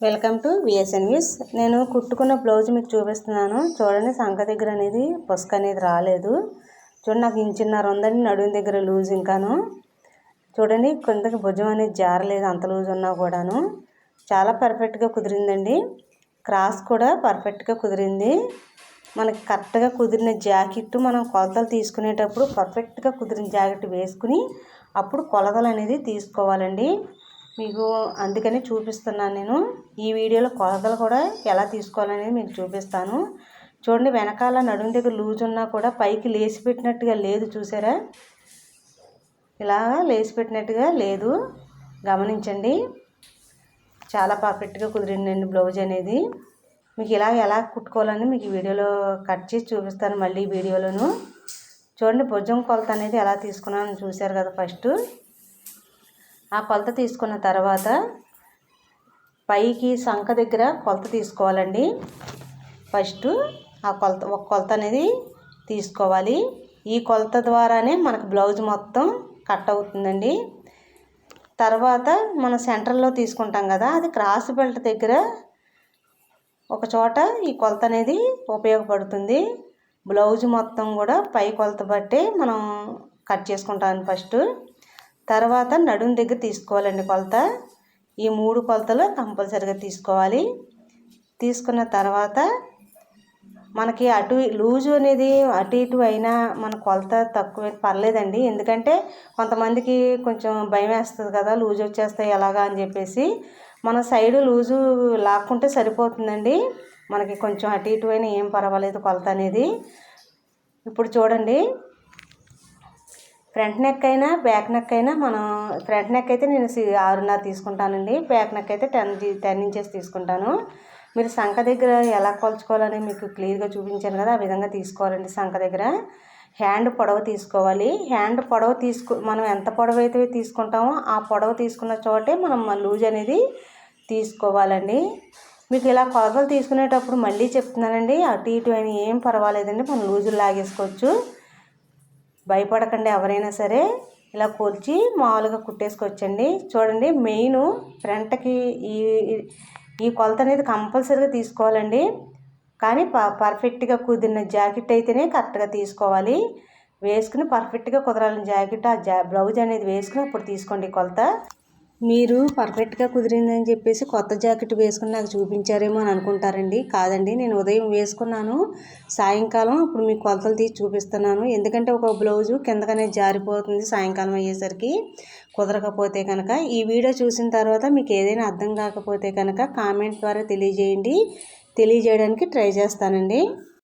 Welcome to VSN news. నేను కుట్టుకున్న blouse మీకు చూపిస్తున్నాను. చూడండి, సంక దగ్గర అనేది పొసక అనేది రాలేదు. చూడండి, నాకు ఇంచున్నర ఉందండి నడుము దగ్గర లూజ్. ఇంకాను చూడండి, కిందకి భుజం అనేది జారలేదు, అంత లూజ్ ఉన్నా కూడాను చాలా పర్ఫెక్ట్గా కుదిరిందండి. క్రాస్ కూడా పర్ఫెక్ట్గా కుదిరింది. మనకి కరెక్ట్గా కుదిరిన జాకెట్ మనం కొలతలు తీసుకునేటప్పుడు పర్ఫెక్ట్గా కుదిరిన జాకెట్ వేసుకుని అప్పుడు కొలతలు అనేది తీసుకోవాలండి. మీకు అందుకని చూపిస్తున్నాను నేను ఈ వీడియోలో. కొలతలు కూడా ఎలా తీసుకోవాలనేది మీకు చూపిస్తాను. చూడండి, వెనకాల నడుము దగ్గర లూజ్ ఉన్నా కూడా పైకి లేచి పెట్టినట్టుగా లేదు, చూసారా? ఇలాగా లేచి పెట్టినట్టుగా లేదు, గమనించండి. చాలా పర్ఫెక్ట్గా కుదిరిందండి బ్లౌజ్ అనేది. మీకు ఇలా ఎలా కుట్టుకోవాలని మీకు వీడియోలో కట్ చేసి చూపిస్తాను మళ్ళీ వీడియోలోను. చూడండి, భుజం కొలత అనేది ఎలా తీసుకున్నాను చూశారు కదా. ఫస్ట్ ఆ కొలత తీసుకున్న తర్వాత పైకి సంక దగ్గర కొలత తీసుకోవాలండి. ఫస్ట్ ఆ కొలత ఒక కొలత అనేది తీసుకోవాలి. ఈ కొలత ద్వారానే మనకు బ్లౌజ్ మొత్తం కట్ అవుతుందండి. తర్వాత మనం సెంటర్లో తీసుకుంటాం కదా, అది క్రాస్ బెల్ట్ దగ్గర ఒక చోట ఈ కొలత అనేది ఉపయోగపడుతుంది. బ్లౌజ్ మొత్తం కూడా పై కొలత బట్టే మనం కట్ చేసుకుంటాం ఫస్ట్. తర్వాత నడుము దగ్గర తీసుకోవాలండి కొలత. ఈ 3 కొలతలు కంపల్సరీగా తీసుకోవాలి. తీసుకున్న తర్వాత మనకి అటు లూజు అనేది అటు ఇటు అయినా మన కొలత తక్కువ పర్లేదండి. ఎందుకంటే కొంతమందికి కొంచెం భయం వేస్తుంది కదా, లూజ్ వచ్చేస్తాయి ఎలాగా అని చెప్పేసి మన సైడు లూజు లాక్కుంటే సరిపోతుందండి. మనకి కొంచెం అటు ఇటు అయినా ఏం పర్వాలేదు కొలత అనేది. ఇప్పుడు చూడండి, ఫ్రంట్ నెక్ అయినా బ్యాక్ నెక్ అయినా మనం ఫ్రంట్ నెక్ అయితే నేను 6.5 తీసుకుంటానండి. బ్యాక్ నెక్ అయితే 10 ఇంచెస్ తీసుకుంటాను. మీరు సంక దగ్గర ఎలా కొలుచుకోవాలని మీకు క్లియర్గా చూపించాను కదా, ఆ విధంగా తీసుకోవాలండి. సంక దగ్గర హ్యాండ్ పొడవు తీసుకోవాలి. హ్యాండ్ పొడవు మనం ఎంత పొడవు అయితే తీసుకుంటామో ఆ పొడవు తీసుకున్న చోటే మనం లూజ్ అనేది తీసుకోవాలండి. మీకు ఇలా కొలతలు తీసుకునేటప్పుడు మళ్ళీ చెప్తున్నానండి, అటు ఇటు అయినా ఏం పర్వాలేదండి, మనం లూజులు లాగేసుకోవచ్చు. భయపడకండి ఎవరైనా సరే, ఇలా కొలిచి మామూలుగా కుట్టేసుకోవచ్చండి. చూడండి, మెయిన్ ఫ్రంట్కి ఈ కొలత అనేది కంపల్సరీగా తీసుకోవాలండి. కానీ పర్ఫెక్ట్గా కుదిరిన జాకెట్ అయితేనే కరెక్ట్గా తీసుకోవాలి. వేసుకుని పర్ఫెక్ట్గా కుదరాలని జాకెట్ బ్లౌజ్ అనేది వేసుకుని అప్పుడు తీసుకోండి కొలత. మీరు పర్ఫెక్ట్గా కుదిరిందని చెప్పేసి కొత్త జాకెట్ వేసుకుని నాకు చూపించారేమో అని అనుకుంటారండి. కాదండి, నేను ఉదయం వేసుకున్నాను, సాయంకాలం ఇప్పుడు మీకు కొలతలు తీసి చూపిస్తున్నాను. ఎందుకంటే ఒక బ్లౌజు కిందకనే జారిపోతుంది సాయంకాలం అయ్యేసరికి కుదరకపోతే కనుక. ఈ వీడియో చూసిన తర్వాత మీకు ఏదైనా అర్థం కాకపోతే కనుక కామెంట్ ద్వారా తెలియజేయండి, తెలియజేయడానికి ట్రై చేస్తానండి.